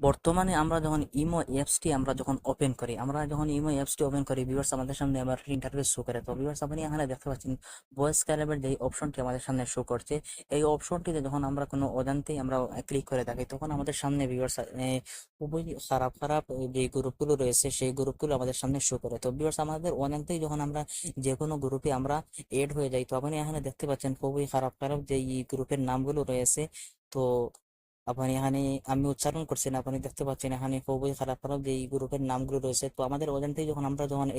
বর্তমানে আমরা যখন ইমো অ্যাপসটি আমরা যখন ওপেন করি, ভিউয়ার্স আমাদের সামনে আবার ইন্টারফেস শো করে। তো ভিউয়ার্স আপনি এখানে দেখতে পাচ্ছেন ভয়েস ক্যালাবের যে অপশনটি আমাদের সামনে শো করছে, এই অপশনটিতে যখন আমরা কোনো অজান্তেই আমরা ক্লিক করে থাকি, তখন আমাদের সামনে ভিউয়ার্স খুবই খারাপ খারাপ যে গ্রুপগুলো রয়েছে সেই গ্রুপগুলো আমাদের সামনে শো করে। তো ভিউয়ার্স আমাদের অজান্তেই যখন আমরা যে কোনো গ্রুপে আমরা এড হয়ে যাই, তো আপনি এখানে দেখতে পাচ্ছেন খুবই খারাপ খারাপ যে এই গ্রুপের নামগুলো রয়েছে। তো আপনি এখানে, আমি উচ্চারণ করছি না, আপনি দেখতে পাচ্ছেন এখানে খুবই খারাপ খারাপ যে এই গ্রুপের নামগুলো রয়েছে। তো আমাদের অজান্তেই যখন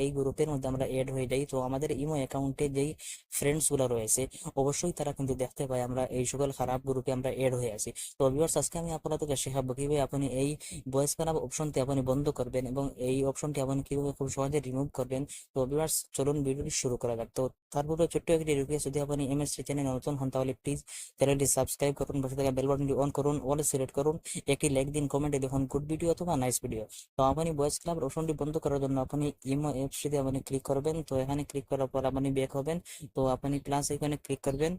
এই গ্রুপের মধ্যে আমরা এড হয়ে যাই, তো আমাদের ইমো অ্যাকাউন্টে যেই ফ্রেন্ডস গুলো রয়েছে অবশ্যই তারা কিন্তু দেখতে পায় আমরা এই সকল খারাপ গ্রুপে আমরা এড হয়ে আছি। তো ভিউয়ার্স আজকে আমি আপনাদেরকে শেখাবো কিভাবে আপনি এই ভয়েস খারাপ অপশনটি আপনি বন্ধ করবেন এবং এই অপশনটি আপনি কিভাবে খুব সহজে রিমুভ করবেন। তো ভিউয়ার্স চলুন ভিডিওটি শুরু করা যাক। তো তারপরে ছোট্ট একটি রিকোয়েস্ট, যদি আপনি এমএসসি চ্যানেলে নতুন হন তাহলে প্লিজ চ্যানেলটি সাবস্ক্রাইব করুন, পাশে থাকা বেল বাটনটি অন করুন, অল সিলেক্ট করুন, একটি লাইক দিন, কমেন্টে দেখুন গুড ভিডিও অথবা নাইস ভিডিও। তো আপনি ভয়েস ক্লাব অপশনটি বন্ধ করার জন্য আপনি ইমো অ্যাপসটিতে আপনি ক্লিক করবেন। তো এখানে ক্লিক করার পর আপনি ব্যাক হবেন। তো আপনি প্লাস এখানে ক্লিক করবেন,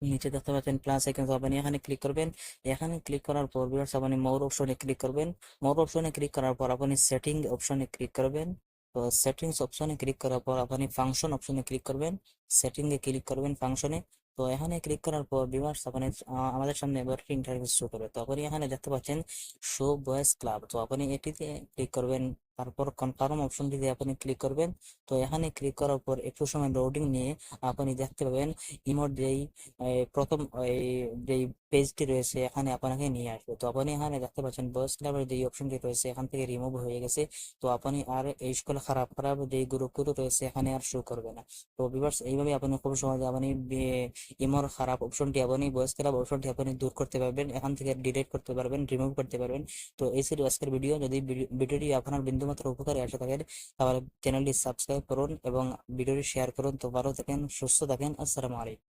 নিচে দেখতে পাচ্ছেন প্লাস আইকন, তো আপনি এখানে ক্লিক করবেন। এখানে ক্লিক করার পর ভিউয়ার্স আপনি মোর অপশনে ক্লিক করবেন। মোর অপশনে ক্লিক করার পর আপনি সেটিং অপশনে ক্লিক করবেন। তো সেটিংস অপশনে ক্লিক করার পর আপনি ফাংশন অপশনে ক্লিক করবেন, সেটিং এ ক্লিক করবেন ফাংশনে। তো এখানে ক্লিক করার পর ভিউয়ার্স আপনি আমাদের সামনে এবার ইন্টারফেস শো করবে। তো আপনি এখানে দেখতে পাচ্ছেন শো ভয়েস ক্লাব, তো আপনি এটিতে ক্লিক করবেন। তারপর কনফার্ম অপশনটিতে আপনি ক্লিক করবেন। তো এখানে ক্লিক করার পর একটু সময় লোডিং নিয়ে আপনি দেখতে পাবেন ইমোট যেই প্রথম এই যেই পেজটি রয়েছে এখানে আপনাকে নিয়ে আসবে। তো আপনি এখানে দেখতে পাচ্ছেন ভয়েস ক্লাবের যে অপশনটি রয়েছে এখান থেকে রিমুভ হয়ে গেছে। তো আপনি আর এই সকল খারাপ খারাপ যে গ্রুপগুলো রয়েছে এখানে আর শো করবে না। তো ভিউয়ার্স এইভাবে আপনি খুব সহজে আপনি ইমোর খারাপ অপশনটি আপনি ভয়েস ক্লাব অপশনটি আপনি দূর করতে পারবেন, এখান থেকে ডিলিট করতে পারবেন, রিমুভ করতে পারবেন। তো এই ছিল আজকের ভিডিও। যদি ভিডিওটি আপনার বিন্দুমাত্র উপকারে আসে থাকে তাহলে চ্যানেলটি সাবস্ক্রাইব করুন এবং ভিডিওটি শেয়ার করুন। তো ভালো থাকেন, সুস্থ থাকেন, আসসালামু আলাইকুম।